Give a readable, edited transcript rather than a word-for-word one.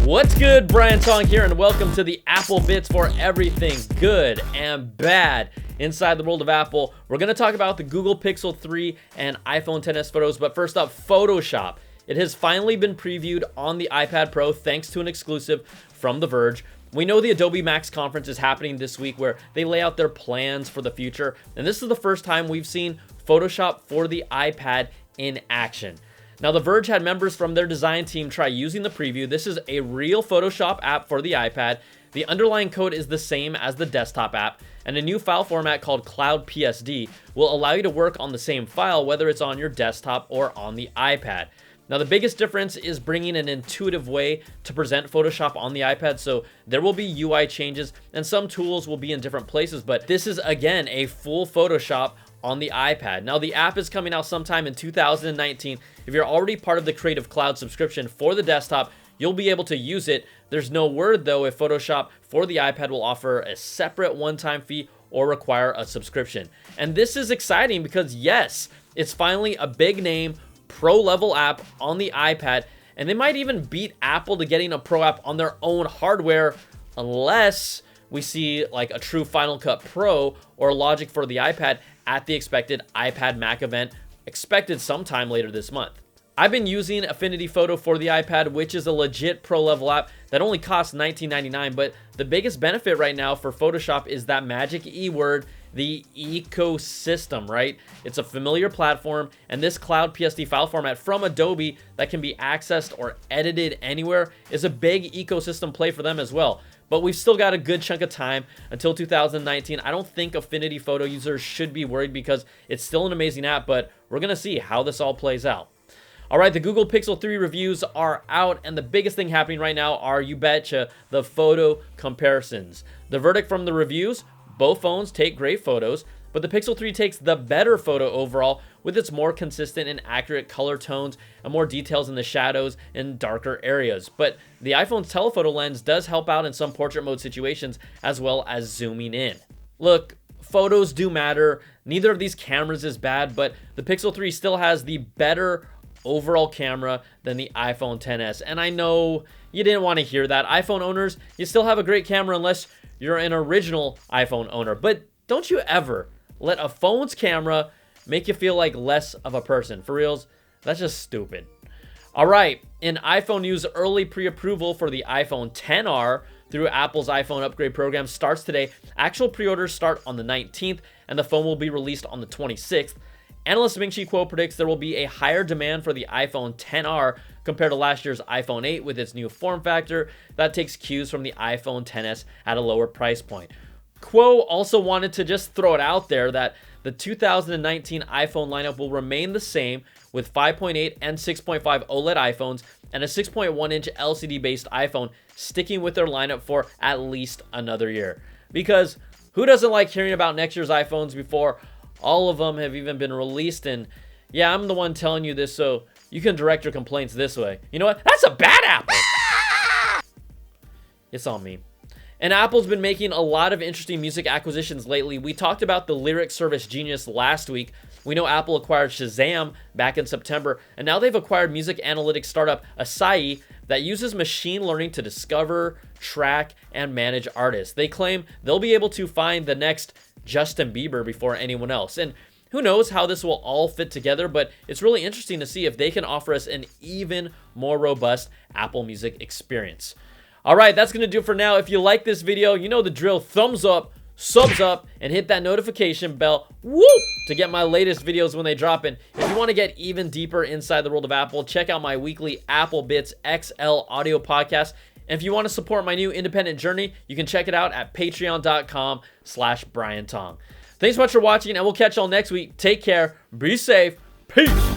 What's good? Brian Tong here, and welcome to the Apple Bits for everything good and bad inside the world of Apple. We're going to talk about the Google Pixel 3 and iPhone XS photos, but first up, Photoshop. It has finally been previewed on the iPad Pro thanks to an exclusive from The Verge. We know the Adobe Max conference is happening this week where they lay out their plans for the future, and this is the first time we've seen Photoshop for the iPad in action. Now, The Verge had members from their design team try using the preview. This is a real Photoshop app for the iPad. The underlying code is the same as the desktop app, and a new file format called Cloud PSD will allow you to work on the same file, whether it's on your desktop or on the iPad. Now, the biggest difference is bringing an intuitive way to present Photoshop on the iPad, so there will be UI changes and some tools will be in different places, but this is, again, a full Photoshop on the iPad. Now, the app is coming out sometime in 2019. If you're already part of the Creative Cloud subscription for the desktop, you'll be able to use it. There's no word, though, if Photoshop for the iPad will offer a separate one-time fee or require a subscription. And this is exciting because, yes, it's finally a big name, pro-level app on the iPad, and they might even beat Apple to getting a pro app on their own hardware unless we see like a true Final Cut Pro or Logic for the iPad at the expected iPad Mac event expected sometime later this month. I've been using Affinity Photo for the iPad, which is a legit pro-level app that only costs $19.99, but the biggest benefit right now for Photoshop is that magic E word, the ecosystem, right? It's a familiar platform, and this Cloud PSD file format from Adobe that can be accessed or edited anywhere is a big ecosystem play for them as well. But we've still got a good chunk of time until 2019. I don't think Affinity Photo users should be worried because it's still an amazing app, but we're going to see how this all plays out. All right, the Google Pixel 3 reviews are out, and the biggest thing happening right now are, you betcha, the photo comparisons. The verdict from the reviews: both phones take great photos, but the Pixel 3 takes the better photo overall with its more consistent and accurate color tones and more details in the shadows and darker areas. But the iPhone's telephoto lens does help out in some portrait mode situations as well as zooming in. Look, photos do matter. Neither of these cameras is bad, but the Pixel 3 still has the better overall camera than the iPhone XS. And I know you didn't want to hear that. iPhone owners, you still have a great camera unless you're an original iPhone owner. But don't you ever let a phone's camera make you feel like less of a person. For reals, that's just stupid. All right, in iPhone news, early pre-approval for the iPhone XR through Apple's iPhone upgrade program starts today. Actual pre-orders start on the 19th, and the phone will be released on the 26th. Analyst Ming-Chi Kuo predicts there will be a higher demand for the iPhone XR compared to last year's iPhone 8 with its new form factor that takes cues from the iPhone XS at a lower price point. Kuo also wanted to just throw it out there that the 2019 iPhone lineup will remain the same with 5.8 and 6.5 OLED iPhones and a 6.1-inch LCD-based iPhone sticking with their lineup for at least another year. Because who doesn't like hearing about next year's iPhones before all of them have even been released? And yeah, I'm the one telling you this, so you can direct your complaints this way. You know what? That's a bad apple! It's on me. And Apple's been making a lot of interesting music acquisitions lately. We talked about the lyric service Genius last week. We know Apple acquired Shazam back in September, and now they've acquired music analytics startup Asahi that uses machine learning to discover, track, and manage artists. They claim they'll be able to find the next Justin Bieber before anyone else. And who knows how this will all fit together, but it's really interesting to see if they can offer us an even more robust Apple Music experience. All right, that's going to do it for now. If you like this video, you know the drill. Thumbs up, subs up, and hit that notification bell, whoop, to get my latest videos when they drop in. If you want to get even deeper inside the world of Apple, check out my weekly Apple Bits XL audio podcast. And if you want to support my new independent journey, you can check it out at patreon.com/Brian Tong. Thanks so much for watching, and we'll catch y'all next week. Take care. Be safe. Peace.